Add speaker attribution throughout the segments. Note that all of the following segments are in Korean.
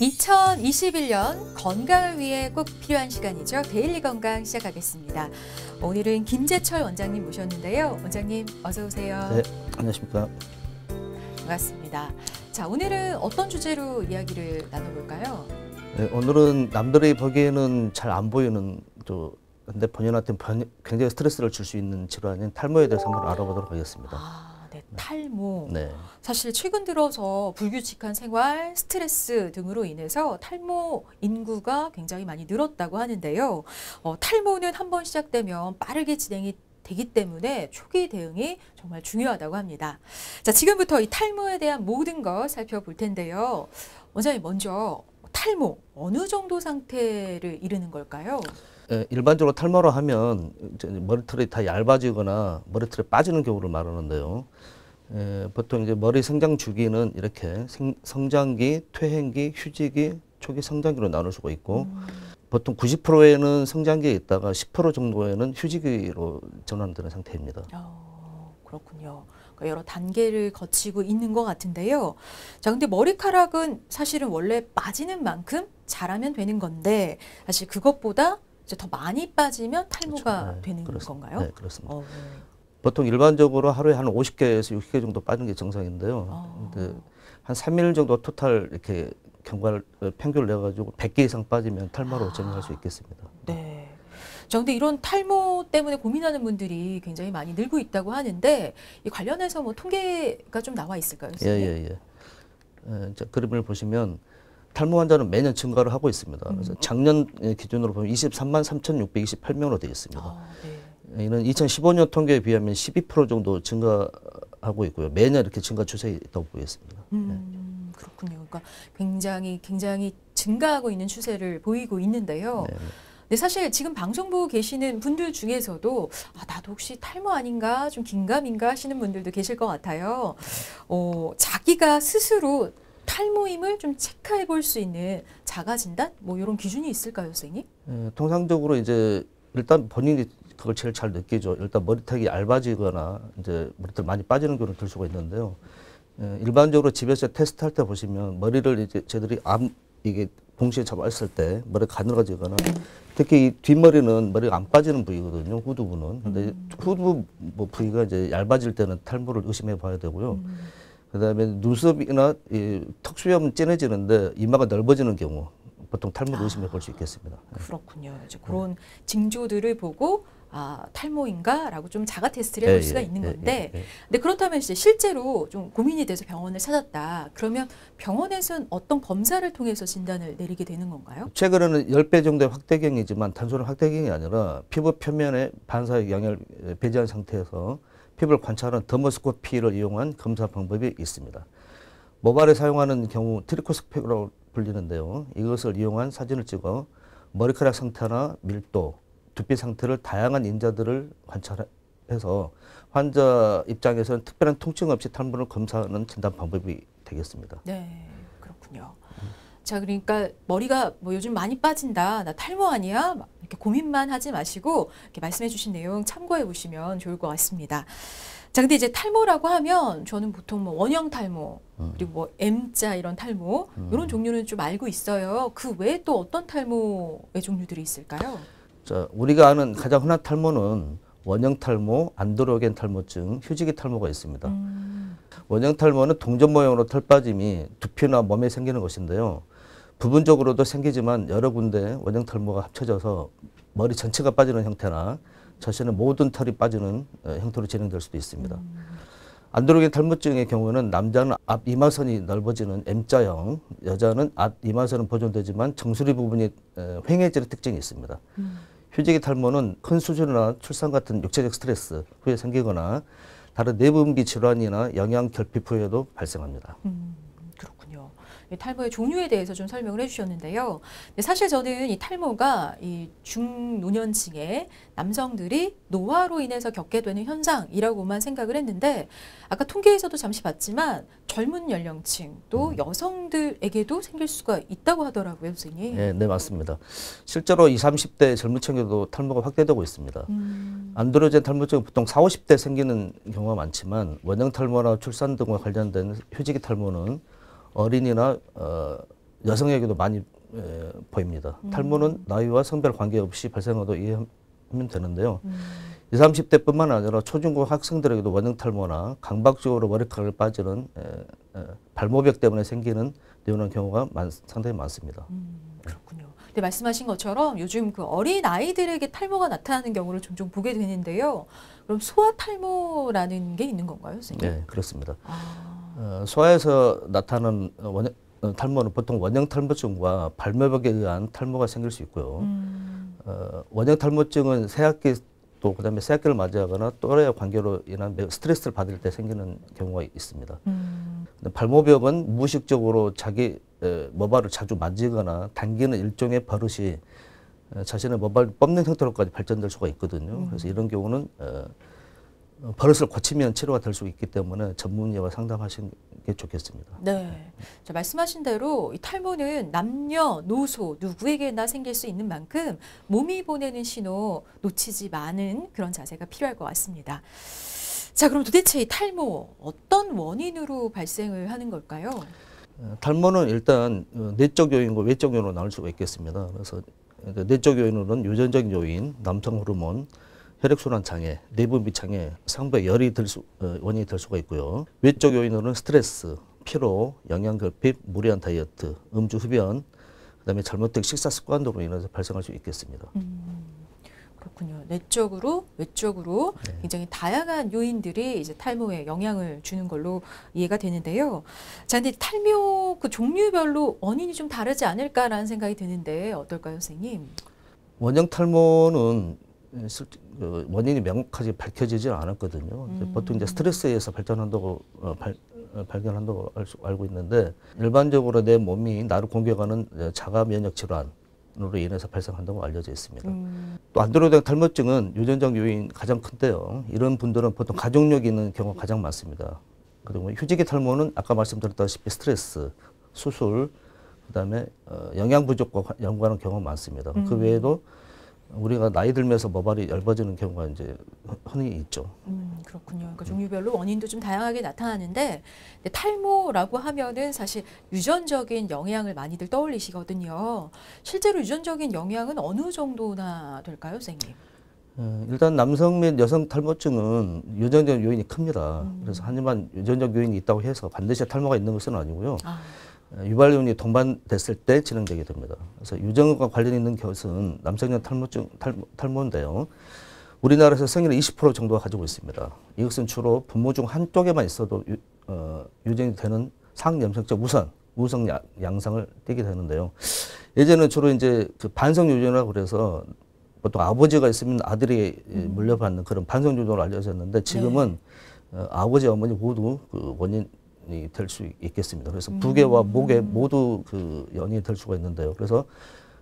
Speaker 1: 2021년 건강을 위해 꼭 필요한 시간이죠. 데일리 건강 시작하겠습니다. 오늘은 김재철 원장님 모셨는데요. 원장님 어서 오세요.
Speaker 2: 네, 안녕하십니까.
Speaker 1: 반갑습니다. 자, 오늘은 어떤 주제로 이야기를 나눠볼까요?
Speaker 2: 네, 오늘은 남들이 보기에는 잘 안 보이는 근데 본인한테 굉장히 스트레스를 줄 수 있는 질환인 탈모에 대해서 한번 알아보도록 하겠습니다.
Speaker 1: 네, 탈모.
Speaker 2: 네.
Speaker 1: 사실 최근 들어서 불규칙한 생활, 스트레스 등으로 인해서 탈모 인구가 굉장히 많이 늘었다고 하는데요. 탈모는 한번 시작되면 빠르게 진행이 되기 때문에 초기 대응이 정말 중요하다고 합니다. 자, 지금부터 이 탈모에 대한 모든 것 살펴볼 텐데요. 원장님 먼저 탈모 어느 정도 상태를 이르는 걸까요?
Speaker 2: 일반적으로 탈모로 하면 이제 머리털이 다 얇아지거나 머리털이 빠지는 경우를 말하는데요. 보통 이제 머리 성장 주기는 이렇게 성장기, 퇴행기, 휴지기, 초기 성장기로 나눌 수가 있고 보통 90%에는 성장기에 있다가 10% 정도에는 휴지기로 전환되는 상태입니다.
Speaker 1: 그렇군요. 그러니까 여러 단계를 거치고 있는 것 같은데요. 자, 근데 머리카락은 사실은 원래 빠지는 만큼 자라면 되는 건데 사실 그것보다 이제 더 많이 빠지면 탈모가
Speaker 2: 그렇죠. 네,
Speaker 1: 되는
Speaker 2: 그렇습니다.
Speaker 1: 건가요?
Speaker 2: 네, 그렇습니다. 보통 일반적으로 하루에 한 50개에서 60개 정도 빠지는 게 정상인데요. 한 3일 정도 토탈 이렇게 평균을 내가지고 100개 이상 빠지면 탈모로 전환할 수 있겠습니다.
Speaker 1: 네. 자, 근데 이런 탈모 때문에 고민하는 분들이 굉장히 많이 늘고 있다고 하는데 이 관련해서 뭐 통계가 좀 나와 있을까요?
Speaker 2: 예. 자, 그림을 보시면 탈모 환자는 매년 증가를 하고 있습니다. 그래서 작년 기준으로 보면 23만 3,628명으로 되어 있습니다.
Speaker 1: 네.
Speaker 2: 이는 2015년 통계에 비하면 12% 정도 증가하고 있고요. 매년 이렇게 증가 추세에 있다고 보겠습니다.
Speaker 1: 그렇군요. 그러니까 굉장히 증가하고 있는 추세를 보이고 있는데요.
Speaker 2: 네.
Speaker 1: 근데 사실 지금 방송 보고 계시는 분들 중에서도 나도 혹시 탈모 아닌가 좀 긴가민가 하시는 분들도 계실 것 같아요. 자기가 스스로 탈모임을 좀 체크해 볼 수 있는 자가 진단 뭐 이런 기준이 있을까요, 선생님?
Speaker 2: 통상적으로 이제 일단 본인이 그걸 제일 잘 느끼죠. 일단 머리털이 얇아지거나 이제 머리털 많이 빠지는 경우는 들 수가 있는데요. 일반적으로 집에서 테스트할 때 보시면 머리를 이제 저희들이 이게 동시에 잡았을 때 머리가 가늘어지거나 특히 이 뒷머리는 머리가 안 빠지는 부위거든요. 후두 부는. 근데 후두 부위가 이제 얇아질 때는 탈모를 의심해 봐야 되고요. 그다음에 눈썹이나 이 턱수염 진해지는데 이마가 넓어지는 경우 보통 탈모를 의심해 볼 수 있겠습니다.
Speaker 1: 그렇군요. 이제 그런 징조들을 보고 탈모인가라고 좀 자가 테스트를 해볼 수가 있는 건데, 근데 그렇다면 이제 실제로 좀 고민이 돼서 병원을 찾았다. 그러면 병원에서는 어떤 검사를 통해서 진단을 내리게 되는 건가요?
Speaker 2: 최근에는 10배 정도의 확대경이지만 단순한 확대경이 아니라 피부 표면에 반사의 영향을 배제한 상태에서 피부를 관찰하는 더머스코피를 이용한 검사 방법이 있습니다. 모발에 사용하는 경우 트리코스코피라고 불리는데요. 이것을 이용한 사진을 찍어 머리카락 상태나 밀도, 두피 상태를 다양한 인자들을 관찰해서 환자 입장에서는 특별한 통증 없이 탈모를 검사하는 진단 방법이 되겠습니다.
Speaker 1: 네, 그렇군요. 자, 그러니까 머리가 뭐 요즘 많이 빠진다, 나 탈모 아니야? 막 이렇게 고민만 하지 마시고 이렇게 말씀해 주신 내용 참고해 보시면 좋을 것 같습니다. 자, 근데 이제 탈모라고 하면 저는 보통 뭐 원형 탈모, 그리고 뭐 M자 이런 탈모, 이런 종류는 좀 알고 있어요. 그 외에 또 어떤 탈모의 종류들이 있을까요?
Speaker 2: 자, 우리가 아는 가장 흔한 탈모는 원형 탈모, 안드로겐 탈모증, 휴지기 탈모가 있습니다. 원형 탈모는 동전 모양으로 털 빠짐이 두피나 몸에 생기는 것인데요. 부분적으로도 생기지만 여러 군데 원형 탈모가 합쳐져서 머리 전체가 빠지는 형태나 자신의 모든 털이 빠지는 형태로 진행될 수도 있습니다. 안드로겐 탈모증의 경우는 남자는 앞 이마선이 넓어지는 M자형, 여자는 앞 이마선은 보존되지만 정수리 부분이 휑해지는 특징이 있습니다. 휴지기 탈모는 큰 수술이나 출산 같은 육체적 스트레스 후에 생기거나 다른 내분비 질환이나 영양 결핍 후에도 발생합니다.
Speaker 1: 그렇군요. 탈모의 종류에 대해서 좀 설명을 해주셨는데요. 근데 사실 저는 이 탈모가 이 중노년층의 남성들이 노화로 인해서 겪게 되는 현상이라고만 생각을 했는데 아까 통계에서도 잠시 봤지만 젊은 연령층 또 여성들에게도 생길 수가 있다고 하더라고요, 선생님.
Speaker 2: 네, 맞습니다. 실제로 20, 30대 젊은 층에도 탈모가 확대되고 있습니다. 안드로겐 탈모증은 보통 40, 50대 생기는 경우가 많지만 원형 탈모나 출산 등과 관련된 휴지기 탈모는 어린이나 여성에게도 많이 보입니다. 탈모는 나이와 성별 관계없이 발생해도 이해하면 되는데요. 20, 30대뿐만 아니라 초중고 학생들에게도 원형 탈모나 강박적으로 머리카락을 빠지는 발모벽 때문에 생기는 내원한 경우가 상당히 많습니다.
Speaker 1: 그렇군요. 근데 말씀하신 것처럼 요즘 그 어린 아이들에게 탈모가 나타나는 경우를 종종 보게 되는데요. 그럼 소아 탈모라는 게 있는 건가요, 선생님?
Speaker 2: 네, 그렇습니다. 소아에서 나타나는 탈모는 보통 원형 탈모증과 발모벽에 의한 탈모가 생길 수 있고요. 원형 탈모증은 새학기 또 그다음에 새학기를 맞이하거나 또래와 관계로 인한 매우 스트레스를 받을 때 생기는 경우가 있습니다. 발모벽은 무의식적으로 자기 모발을 자주 만지거나 당기는 일종의 버릇이 자신의 모발을 뻗는 형태로까지 발전될 수가 있거든요. 그래서 이런 경우는 버릇을 고치면 치료가 될 수 있기 때문에 전문의와 상담하시는 게 좋겠습니다.
Speaker 1: 네. 자, 말씀하신 대로 이 탈모는 남녀노소 누구에게나 생길 수 있는 만큼 몸이 보내는 신호 놓치지 마는 그런 자세가 필요할 것 같습니다. 자, 그럼 도대체 이 탈모 어떤 원인으로 발생을 하는 걸까요?
Speaker 2: 탈모는 일단 내적 요인과 외적 요인으로 나눌 수가 있겠습니다. 그래서 내적 요인으로는 유전적인 요인, 남성 호르몬, 혈액순환 장애, 내분비 장애, 상부에 열이 원인이 될 수가 있고요. 외적 요인으로는 스트레스, 피로, 영양결핍, 무리한 다이어트, 음주 흡연, 그다음에 잘못된 식사 습관으로 인해서 발생할 수 있겠습니다.
Speaker 1: 그렇군요. 내적으로, 외적으로 굉장히 다양한 요인들이 이제 탈모에 영향을 주는 걸로 이해가 되는데요. 자, 근데 탈모 그 종류별로 원인이 좀 다르지 않을까라는 생각이 드는데 어떨까요, 선생님?
Speaker 2: 원형 탈모는 원인이 명확하게 밝혀지지 않았거든요. 보통 이제 스트레스에 의해서 발전한다고 발견한다고 알고 있는데 일반적으로 내 몸이 나를 공격하는 자가 면역 질환으로 인해서 발생한다고 알려져 있습니다. 또 안드로겐 탈모증은 유전적 요인 가장 큰데요. 이런 분들은 보통 가족력이 있는 경우가 가장 많습니다. 그리고 휴지기 탈모는 아까 말씀드렸다시피 스트레스, 수술, 그다음에 영양 부족과 연관하는 경우가 많습니다. 그 외에도 우리가 나이 들면서 모발이 얇아지는 경우가 이제 흔히 있죠.
Speaker 1: 그렇군요. 그러니까 종류별로 원인도 좀 다양하게 나타나는데 탈모라고 하면은 사실 유전적인 영향을 많이들 떠올리시거든요. 실제로 유전적인 영향은 어느 정도나 될까요, 선생님?
Speaker 2: 일단 남성 및 여성 탈모증은 유전적 요인이 큽니다. 그래서 하지만 유전적 요인이 있다고 해서 반드시 탈모가 있는 것은 아니고요. 유발균이 동반됐을 때 진행되게 됩니다. 그래서 유전과 관련 있는 것은 남성형 탈모인데요. 우리나라에서 성인의 20% 정도가 가지고 있습니다. 이것은 주로 부모 중 한쪽에만 있어도 유전이 되는 상염색적 우성 양상을 띠게 되는데요. 예전에는 주로 이제 그 반성 유전이라고 그래서 보통 아버지가 있으면 아들이 물려받는 그런 반성 유전으로 알려졌는데 지금은 아버지, 어머니 모두 그 원인이 될 수 있겠습니다. 그래서 부계와 목에 모두 그 연이 될 수가 있는데요. 그래서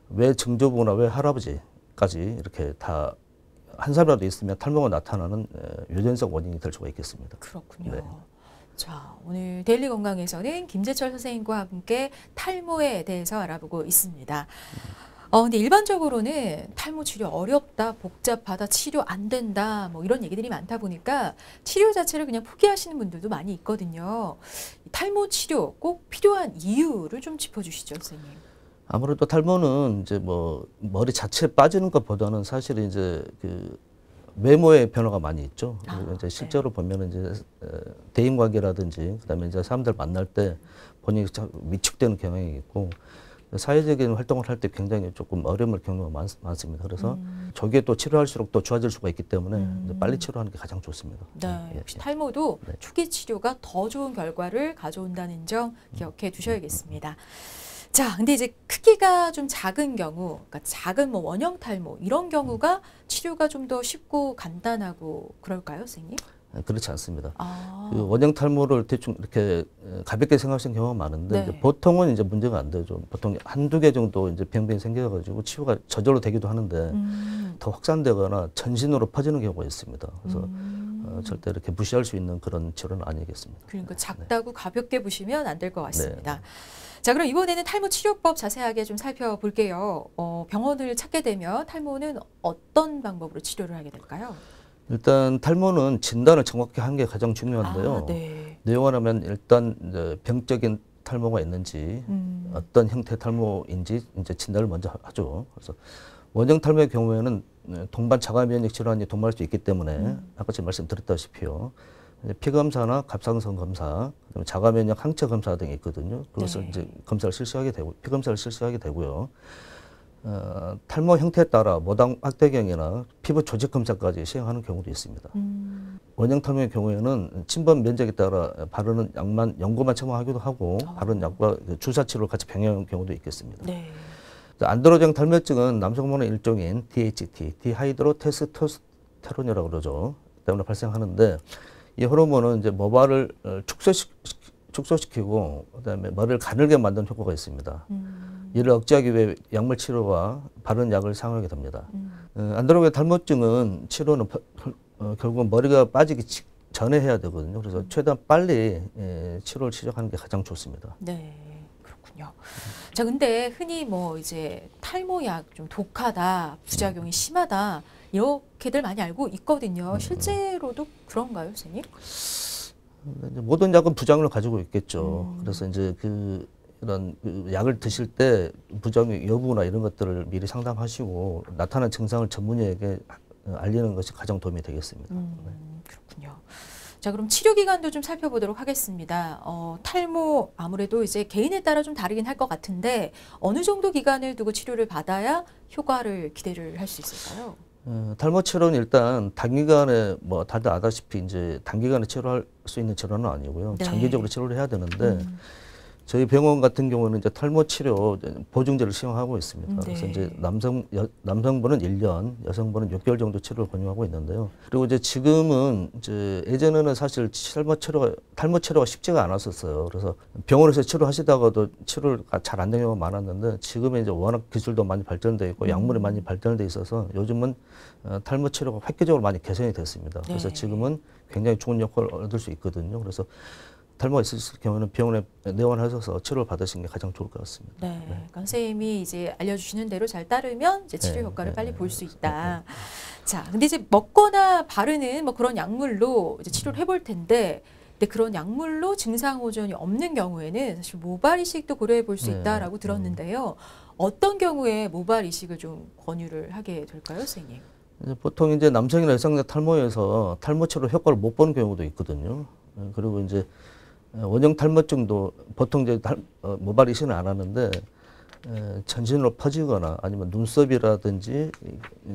Speaker 2: 왜 증조부나 왜 할아버지까지 이렇게 다 한 사람이라도 있으면 탈모가 나타나는 유전성 원인이 될 수가 있겠습니다.
Speaker 1: 그렇군요.
Speaker 2: 네.
Speaker 1: 자, 오늘 데일리 건강에서는 김재철 선생님과 함께 탈모에 대해서 알아보고 있습니다. 근데 일반적으로는 탈모 치료 어렵다, 복잡하다, 치료 안 된다, 뭐 이런 얘기들이 많다 보니까 치료 자체를 그냥 포기하시는 분들도 많이 있거든요. 탈모 치료 꼭 필요한 이유를 좀 짚어주시죠, 선생님.
Speaker 2: 아무래도 탈모는 이제 뭐 머리 자체 빠지는 것보다는 사실 이제 그 외모의 변화가 많이 있죠. 그리고 이제 실제로 보면은 이제 대인 관계라든지 그다음에 이제 사람들 만날 때 본인이 위축되는 경향이 있고 사회적인 활동을 할 때 굉장히 조금 어려움을 겪는 경우가 많습니다. 그래서 저게 또 치료할수록 또 좋아질 수가 있기 때문에 이제 빨리 치료하는 게 가장 좋습니다.
Speaker 1: 네, 역시 탈모도 초기 치료가 더 좋은 결과를 가져온다는 점 기억해 두셔야겠습니다. 자, 근데 이제 크기가 좀 작은 경우, 그러니까 작은 뭐 원형 탈모 이런 경우가 치료가 좀 더 쉽고 간단하고 그럴까요, 선생님?
Speaker 2: 그렇지 않습니다. 그 원형 탈모를 대충 이렇게 가볍게 생각하시는 경우가 많은데 이제 보통은 이제 문제가 안 되죠. 보통 한두 개 정도 이제 병변이 생겨가지고 치유가 저절로 되기도 하는데 더 확산되거나 전신으로 퍼지는 경우가 있습니다. 그래서 절대 이렇게 무시할 수 있는 그런 치료는 아니겠습니다.
Speaker 1: 그러니까 작다고 가볍게 보시면 안 될 것 같습니다. 자, 그럼 이번에는 탈모 치료법 자세하게 좀 살펴볼게요. 병원을 찾게 되면 탈모는 어떤 방법으로 치료를 하게 될까요?
Speaker 2: 일단 탈모는 진단을 정확히 하는 게 가장 중요한데요. 내용을 하면 일단 이제 병적인 탈모가 있는지 어떤 형태의 탈모인지 이제 진단을 먼저 하죠. 그래서 원형 탈모의 경우에는 동반 자가 면역 질환이 동반할 수 있기 때문에 아까 제가 말씀드렸다시피요. 피검사나 갑상선 검사, 자가 면역 항체 검사 등이 있거든요. 그것을
Speaker 1: 네.
Speaker 2: 이제 검사를 실시하게 되고 피검사를 실시하게 되고요. 탈모 형태에 따라 모낭 확대경이나 피부 조직 검사까지 시행하는 경우도 있습니다. 원형 탈모의 경우에는 침범 면적에 따라 바르는 약만 연고만 처방하기도 하고 바르는 약과 주사 치료를 같이 병행하는 경우도 있겠습니다.
Speaker 1: 네.
Speaker 2: 안드로겐 탈모증은 남성 호르몬의 일종인 DHT, 디하이드로 테스토스테론이라고 그러죠. 때문에 발생하는데 이 호르몬은 이제 모발을 축소시키고 그다음에 머리를 가늘게 만드는 효과가 있습니다. 이를 억제하기 위해 약물 치료와 바른 약을 사용하게 됩니다. 안드로겐 탈모증은 치료는 결국은 머리가 빠지기 전에 해야 되거든요. 그래서 최대한 빨리 치료를 시작하는 게 가장 좋습니다.
Speaker 1: 네. 그렇군요. 자, 근데 흔히 뭐 이제 탈모약 좀 독하다, 부작용이 심하다 이렇게들 많이 알고 있거든요. 실제로도 그런가요, 선생님?
Speaker 2: 모든 약은 부작용을 가지고 있겠죠. 그래서 이제 이런 약을 드실 때 부작용 여부나 이런 것들을 미리 상담하시고 나타난 증상을 전문의에게 알리는 것이 가장 도움이 되겠습니다.
Speaker 1: 그렇군요. 자, 그럼 치료 기간도 좀 살펴보도록 하겠습니다. 탈모 아무래도 이제 개인에 따라 좀 다르긴 할 것 같은데 어느 정도 기간을 두고 치료를 받아야 효과를 기대를 할 수 있을까요?
Speaker 2: 탈모 치료는 일단 단기간에 뭐 다들 아다시피 이제 단기간에 치료할 수 있는 치료는 아니고요.
Speaker 1: 네.
Speaker 2: 장기적으로 치료를 해야 되는데 저희 병원 같은 경우는 이제 탈모 치료 보증제를 시행하고 있습니다. 그래서 이제 남성분은 1년, 여성분은 6개월 정도 치료를 권유하고 있는데요. 그리고 이제 지금은 이제 예전에는 사실 탈모 치료가 쉽지가 않았었어요. 그래서 병원에서 치료하시다가도 치료가 잘 안 되는 경우가 많았는데 지금은 이제 워낙 기술도 많이 발전돼 있고 약물이 많이 발전돼 있어서 요즘은 탈모 치료가 획기적으로 많이 개선이 됐습니다. 그래서 지금은 굉장히 좋은 효과를 얻을 수 있거든요. 그래서 탈모가 있을 경우는 병원에 내원하셔서 치료를 받으시는 게 가장 좋을 것 같습니다.
Speaker 1: 네. 그러니까 선생님이 이제 알려주시는 대로 잘 따르면 이제 치료 효과를 빨리 볼 수 있다. 자, 근데 이제 먹거나 바르는 뭐 그런 약물로 이제 치료를 해볼 텐데, 근데 그런 약물로 증상 호전이 없는 경우에는 사실 모발 이식도 고려해 볼 수 있다라고 들었는데요. 어떤 경우에 모발 이식을 좀 권유를 하게 될까요, 선생님?
Speaker 2: 보통 이제 남성이나 여성의 탈모에서 탈모 치료 효과를 못 보는 경우도 있거든요. 그리고 이제 원형 탈모증도 보통 이제 모발 이식은 안 하는데 전신으로 퍼지거나 아니면 눈썹이라든지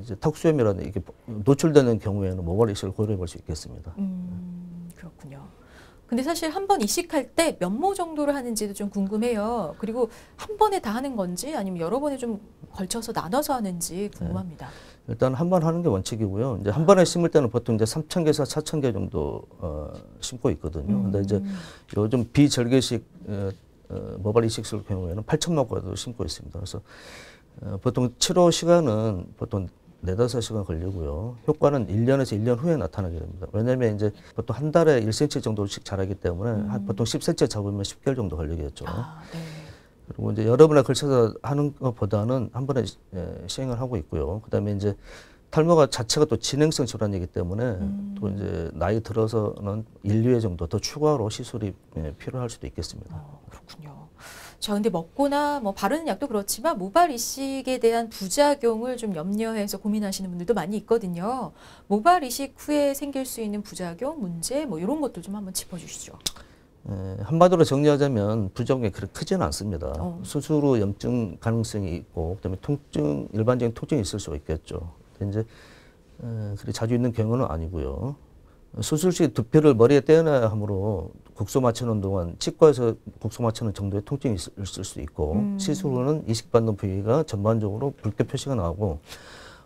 Speaker 2: 이제 턱수염이라든지 이게 노출되는 경우에는 모발 이식을 고려해 볼 수 있겠습니다.
Speaker 1: 그렇군요. 근데 사실 한 번 이식할 때 몇 모 정도를 하는지도 좀 궁금해요. 그리고 한 번에 다 하는 건지 아니면 여러 번에 좀 걸쳐서 나눠서 하는지 궁금합니다.
Speaker 2: 일단 한 번 하는 게 원칙이고요. 이제 한 번에 심을 때는 보통 이제 3,000개에서 4,000개 정도 심고 있거든요. 근데 이제 요즘 비절개식 모발 이식술 경우에는 8,000만 개도 심고 있습니다. 그래서 보통 치료 시간은 보통 4~5시간 걸리고요. 효과는 1년에서 1년 후에 나타나게 됩니다. 왜냐하면 이제 보통 한 달에 1cm 정도씩 자라기 때문에 보통 10cm 잡으면 10개월 정도 걸리겠죠.
Speaker 1: 네.
Speaker 2: 그리고 이제 여러 번에 걸쳐서 하는 것보다는 한 번에 시행을 하고 있고요. 그다음에 이제 탈모가 자체가 또 진행성 질환이기 때문에 또 이제 나이 들어서는 1, 2회 정도 더 추가로 시술이 필요할 수도 있겠습니다.
Speaker 1: 그렇군요. 자, 근데 먹거나 뭐 바르는 약도 그렇지만 모발 이식에 대한 부작용을 좀 염려해서 고민하시는 분들도 많이 있거든요. 모발 이식 후에 생길 수 있는 부작용, 문제 뭐 이런 것도 좀 한번 짚어주시죠.
Speaker 2: 한마디로 정리하자면 부작용이 그렇게 크지는 않습니다. 수술 후 염증 가능성이 있고 그다음에 일반적인 통증이 있을 수가 있겠죠. 근데 이제 그리 자주 있는 경우는 아니고요. 수술 시 두피를 머리에 떼어내야 하므로 국소 맞추는 동안 치과에서 국소 맞추는 정도의 통증이 있을 수 있고 시술 후는 이식받는 부위가 전반적으로 붉게 표시가 나고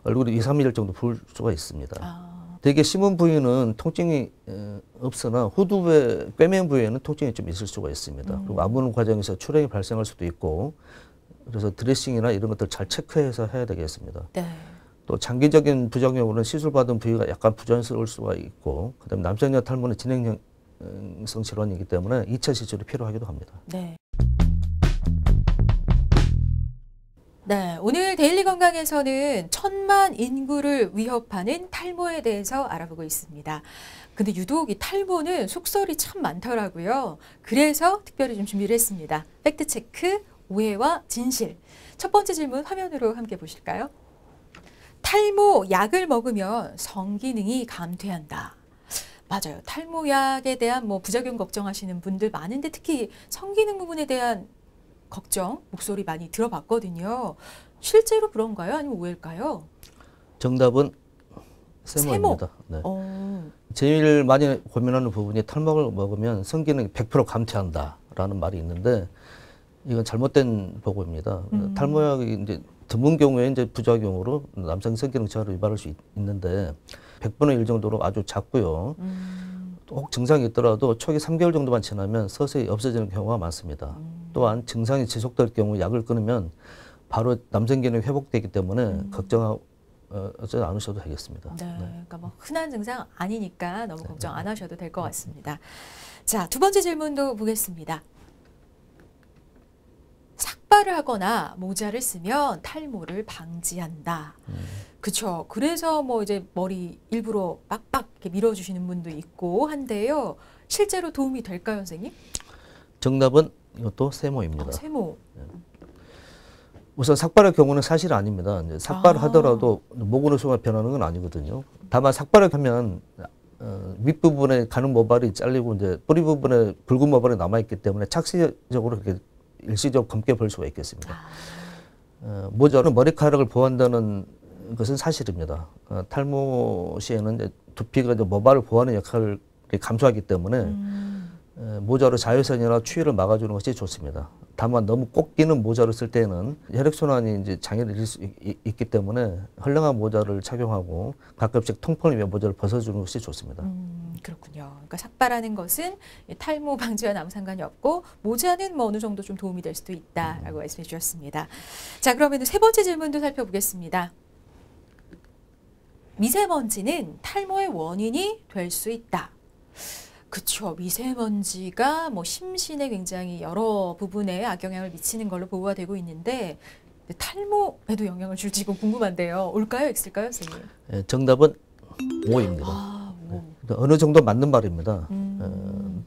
Speaker 2: 얼굴이 2, 3일 정도 부을 수가 있습니다. 되게 심한 부위는 통증이 없으나 후두부의 꿰맨 부위에는 통증이 좀 있을 수가 있습니다. 그리고 아부는 과정에서 출혈이 발생할 수도 있고 그래서 드레싱이나 이런 것들 잘 체크해서 해야 되겠습니다.
Speaker 1: 네.
Speaker 2: 또 장기적인 부작용으로는 시술받은 부위가 약간 부전스러울 수가 있고 그다음에 남성여 탈모는 진행성 질환이기 때문에 2차 시술이 필요하기도 합니다.
Speaker 1: 네. 네, 오늘 데일리 건강에서는 1,000만 인구를 위협하는 탈모에 대해서 알아보고 있습니다. 근데 유독 이 탈모는 속설이 참 많더라고요. 그래서 특별히 좀 준비를 했습니다. 팩트체크, 오해와 진실. 첫 번째 질문 화면으로 함께 보실까요? 탈모 약을 먹으면 성기능이 감퇴한다. 맞아요. 탈모약에 대한 뭐 부작용 걱정하시는 분들 많은데 특히 성기능 부분에 대한 걱정, 목소리 많이 들어봤거든요. 실제로 그런가요? 아니면 오해일까요?
Speaker 2: 정답은 세모입니다. 네. 제일 많이 고민하는 부분이 탈모를 먹으면 성기능이 100% 감퇴한다라는 말이 있는데 이건 잘못된 보고입니다. 탈모약이 이제 드문 경우에 이제 부작용으로 남성 성기능 저하를 유발할 수 있는데 100분의 1 정도로 아주 작고요. 혹 증상이 있더라도 초기 3개월 정도만 지나면 서서히 없어지는 경우가 많습니다. 또한 증상이 지속될 경우 약을 끊으면 바로 남성 기능이 회복되기 때문에 걱정하지 않으셔도 되겠습니다.
Speaker 1: 네, 그러니까 뭐 흔한 증상 아니니까 너무 걱정 안 하셔도 될 것 같습니다. 자, 두 번째 질문도 보겠습니다. 삭발을 하거나 모자를 쓰면 탈모를 방지한다. 그렇죠. 그래서 뭐 이제 머리 일부러 빡빡 이렇게 밀어주시는 분도 있고 한데요. 실제로 도움이 될까요, 선생님?
Speaker 2: 정답은 이것도 세모입니다.
Speaker 1: 세모.
Speaker 2: 우선 삭발의 경우는 사실 아닙니다. 이제 삭발을 하더라도 모근의 수가 변하는 건 아니거든요. 다만 삭발을 하면 윗부분에 가는 모발이 잘리고 이제 뿌리 부분에 붉은 모발이 남아있기 때문에 착시적으로 이렇게 일시적으로 검게 볼 수가 있겠습니다. 모자는 머리카락을 보호한다는 것은 사실입니다. 탈모 시에는 이제 두피가 이제 모발을 보호하는 역할을 감수하기 때문에 모자로 자외선이나 추위를 막아주는 것이 좋습니다. 다만 너무 꼭 끼는 모자를 쓸 때는 혈액순환이 이제 장애를 일을 수 있기 때문에 헐렁한 모자를 착용하고 가끔씩 통풍을 위해 모자를 벗어주는 것이 좋습니다.
Speaker 1: 그렇군요. 그러니까 삭발하는 것은 탈모 방지와는 아무 상관이 없고 모자는 뭐 어느 정도 좀 도움이 될 수도 있다라고 말씀해 주셨습니다. 자, 그러면 세 번째 질문도 살펴보겠습니다. 미세먼지는 탈모의 원인이 될 수 있다. 그렇죠. 미세먼지가 뭐 심신에 굉장히 여러 부분에 악영향을 미치는 걸로 보고가 되고 있는데 탈모에도 영향을 줄지 궁금한데요. 올까요? X일까요, 선생님?
Speaker 2: 네, 정답은 O입니다. 어느 정도 맞는 말입니다.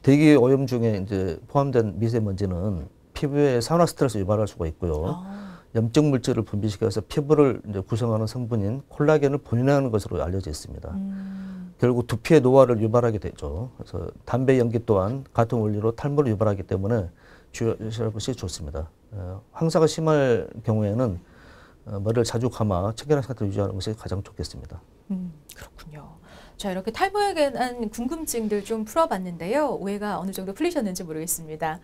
Speaker 2: 대기 오염 중에 이제 포함된 미세먼지는 피부에 산화 스트레스 유발할 수가 있고요. 염증 물질을 분비시켜서 피부를 이제 구성하는 성분인 콜라겐을 분해하는 것으로 알려져 있습니다. 결국 두피의 노화를 유발하게 되죠. 그래서 담배 연기 또한 같은 원리로 탈모를 유발하기 때문에 주의하실 것이 좋습니다. 황사가 심할 경우에는 머리를 자주 감아 청결한 상태를 유지하는 것이 가장 좋겠습니다.
Speaker 1: 그렇군요. 자, 이렇게 탈모에 대한 궁금증들 좀 풀어봤는데요. 오해가 어느 정도 풀리셨는지 모르겠습니다.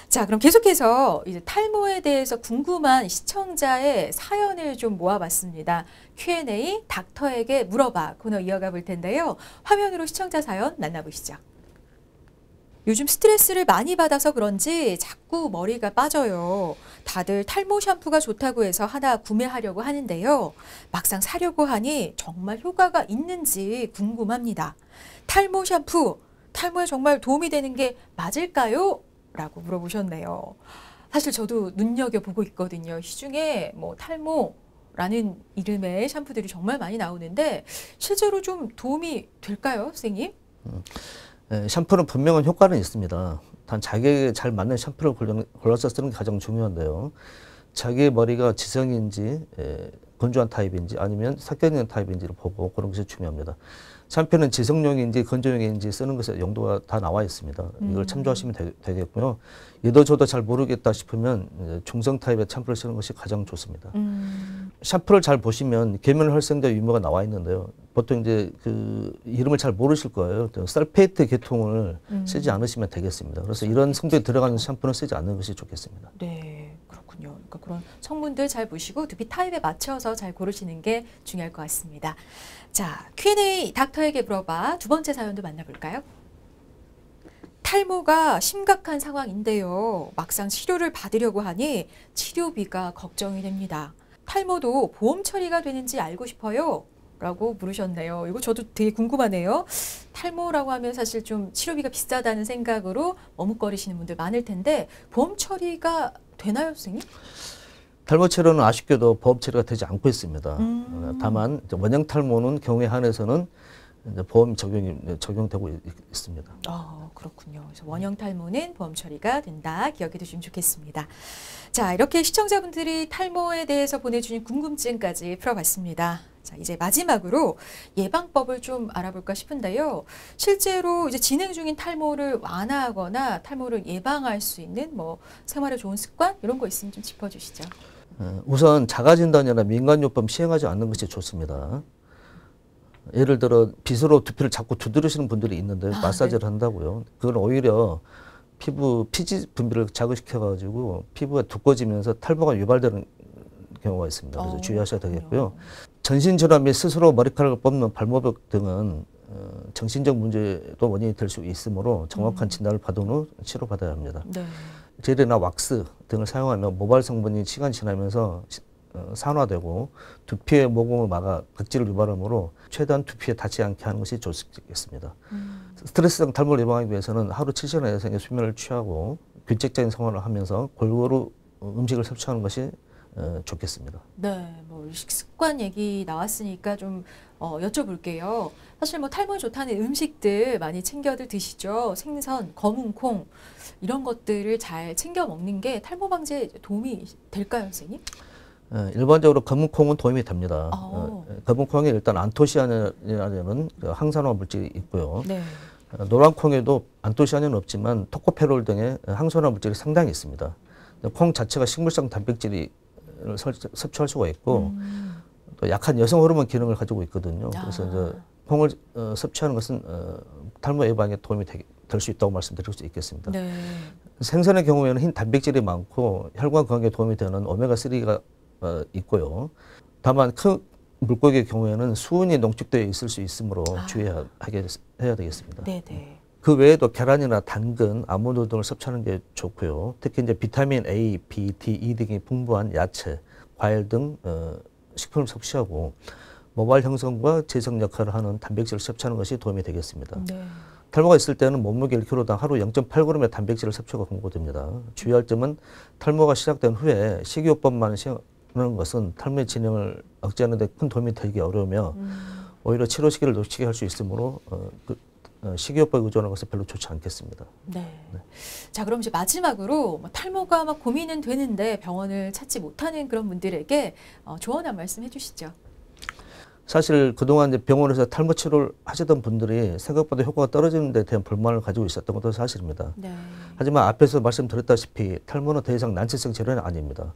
Speaker 1: 자, 그럼 계속해서 이제 탈모에 대해서 궁금한 시청자의 사연을 좀 모아봤습니다. Q&A 닥터에게 물어봐 코너 이어가 볼 텐데요. 화면으로 시청자 사연 만나보시죠. 요즘 스트레스를 많이 받아서 그런지 자꾸 머리가 빠져요. 다들 탈모 샴푸가 좋다고 해서 하나 구매하려고 하는데요. 막상 사려고 하니 정말 효과가 있는지 궁금합니다. 탈모 샴푸, 탈모에 정말 도움이 되는 게 맞을까요? 라고 물어보셨네요. 사실 저도 눈여겨보고 있거든요. 시중에 뭐 탈모라는 이름의 샴푸들이 정말 많이 나오는데 실제로 좀 도움이 될까요, 선생님?
Speaker 2: 샴푸는 분명한 효과는 있습니다. 단 자기에게 잘 맞는 샴푸를 골라서 쓰는 게 가장 중요한데요. 자기의 머리가 지성인지 건조한 타입인지 아니면 섞여 있는 타입인지를 보고 그런 것이 중요합니다. 샴푸는 지성용인지 건조용인지 쓰는 것에 용도가 다 나와 있습니다. 이걸 참조하시면 되겠고요. 이도저도 잘 모르겠다 싶으면 중성 타입의 샴푸를 쓰는 것이 가장 좋습니다. 샴푸를 잘 보시면 계면활성제 유무가 나와 있는데요. 보통 이제 그 이름을 잘 모르실 거예요. 설페이트 계통을 쓰지 않으시면 되겠습니다. 그래서 이런 성분이 들어가는 샴푸는 쓰지 않는 것이 좋겠습니다.
Speaker 1: 네, 그렇군요. 그러니까 그런 성분들 잘 보시고 두피 타입에 맞춰서 잘 고르시는 게 중요할 것 같습니다. 자, Q&A 닥터에게 물어봐 두 번째 사연도 만나볼까요? 탈모가 심각한 상황인데요. 막상 치료를 받으려고 하니 치료비가 걱정이 됩니다. 탈모도 보험 처리가 되는지 알고 싶어요. 라고 물으셨네요. 이거 저도 되게 궁금하네요. 탈모라고 하면 사실 좀 치료비가 비싸다는 생각으로 머뭇거리시는 분들 많을 텐데 보험 처리가 되나요, 선생님?
Speaker 2: 탈모 치료는 아쉽게도 보험 처리가 되지 않고 있습니다. 다만 원형 탈모는 경우에 한해서는 이제 보험 적용되고 있습니다.
Speaker 1: 그렇군요. 그래서 원형 탈모는 보험 처리가 된다. 기억해 두시면 좋겠습니다. 자, 이렇게 시청자분들이 탈모에 대해서 보내주신 궁금증까지 풀어봤습니다. 자, 이제 마지막으로 예방법을 좀 알아볼까 싶은데요. 실제로 이제 진행 중인 탈모를 완화하거나 탈모를 예방할 수 있는 뭐 생활에 좋은 습관 이런 거 있으면 좀 짚어주시죠.
Speaker 2: 우선 자가진단이나 민간요법 시행하지 않는 것이 좋습니다. 예를 들어 빗으로 두피를 자꾸 두드리시는 분들이 있는데 마사지를 한다고요. 그건 오히려 피지 분비를 자극시켜가지고 피부가 두꺼워지면서 탈모가 유발되는 경우가 있습니다. 그래서 주의하셔야 되겠고요. 전신질환 및 스스로 머리카락을 뽑는 발모벽 등은 정신적 문제도 원인이 될 수 있으므로 정확한 진단을 받은 후 치료받아야 합니다.
Speaker 1: 네.
Speaker 2: 젤이나 왁스 등을 사용하면 모발 성분이 시간이 지나면서 산화되고 두피의 모공을 막아 각질을 유발하므로 최대한 두피에 닿지 않게 하는 것이 좋겠습니다. 스트레스성 탈모를 예방하기 위해서는 하루 7시간 이상의 수면을 취하고 규칙적인 생활을 하면서 골고루 음식을 섭취하는 것이 좋겠습니다.
Speaker 1: 네, 뭐 식습관 얘기 나왔으니까 좀 여쭤볼게요. 사실 뭐 탈모에 좋다는 음식들 많이 챙겨들 드시죠. 생선, 검은 콩 이런 것들을 잘 챙겨 먹는 게 탈모 방지에 도움이 될까요, 선생님?
Speaker 2: 일반적으로 검은콩은 도움이 됩니다. 검은콩에 일단 안토시아닌이라는 항산화 물질이 있고요.
Speaker 1: 네.
Speaker 2: 노란콩에도 안토시아닌은 없지만 토코페롤 등의 항산화 물질이 상당히 있습니다. 콩 자체가 식물성 단백질이 섭취할 수가 있고 또 약한 여성 호르몬 기능을 가지고 있거든요. 그래서 이제 콩을 섭취하는 것은 탈모 예방에 도움이 될 수 있다고 말씀드릴 수 있겠습니다.
Speaker 1: 네.
Speaker 2: 생선의 경우에는 흰 단백질이 많고 혈관 건강에 도움이 되는 오메가3가 있고요. 다만 큰 물고기의 경우에는 수은이 농축되어 있을 수 있으므로 주의해야 되겠습니다.
Speaker 1: 네네.
Speaker 2: 그 외에도 계란이나 당근, 아몬드 등을 섭취하는 게 좋고요. 특히 이제 비타민 A, B, D, E 등이 풍부한 야채, 과일 등 식품을 섭취하고 모발 형성과 재생 역할을 하는 단백질을 섭취하는 것이 도움이 되겠습니다.
Speaker 1: 네.
Speaker 2: 탈모가 있을 때는 몸무게 1kg당 하루 0.8g의 단백질을 섭취가 권고됩니다. 주의할 점은 탈모가 시작된 후에 식이요법만 시행하는 것은 탈모의 진행을 억제하는 데 큰 도움이 되기 어려우며 오히려 치료 시기를 놓치게 할 수 있으므로 식이요법에 의존하는 것은 별로 좋지 않겠습니다.
Speaker 1: 네. 자, 그럼 이제 마지막으로 탈모가 막 고민은 되는데 병원을 찾지 못하는 그런 분들에게 조언 한 말씀 해주시죠.
Speaker 2: 사실 그동안 이제 병원에서 탈모 치료를 하시던 분들이 생각보다 효과가 떨어지는 데 대한 불만을 가지고 있었던 것도 사실입니다.
Speaker 1: 네.
Speaker 2: 하지만 앞에서 말씀드렸다시피 탈모는 더 이상 난치성 질환이 아닙니다.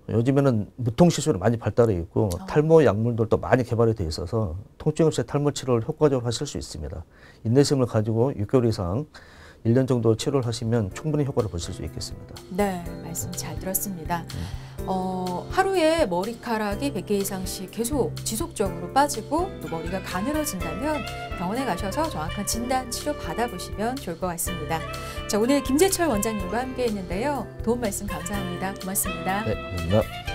Speaker 2: 요즘에는 무통 시술이 많이 발달해 있고 탈모 약물들도 많이 개발이 돼 있어서 통증 없이 탈모 치료를 효과적으로 하실 수 있습니다. 인내심을 가지고 6개월 이상 1년 정도 치료를 하시면 충분히 효과를 보실 수 있겠습니다.
Speaker 1: 네, 말씀 잘 들었습니다. 하루에 머리카락이 100개 이상씩 계속 지속적으로 빠지고 또 머리가 가늘어진다면 병원에 가셔서 정확한 진단 치료 받아보시면 좋을 것 같습니다. 자, 오늘 김재철 원장님과 함께 했는데요. 도움 말씀 감사합니다. 고맙습니다.
Speaker 2: 네, 감사합니다.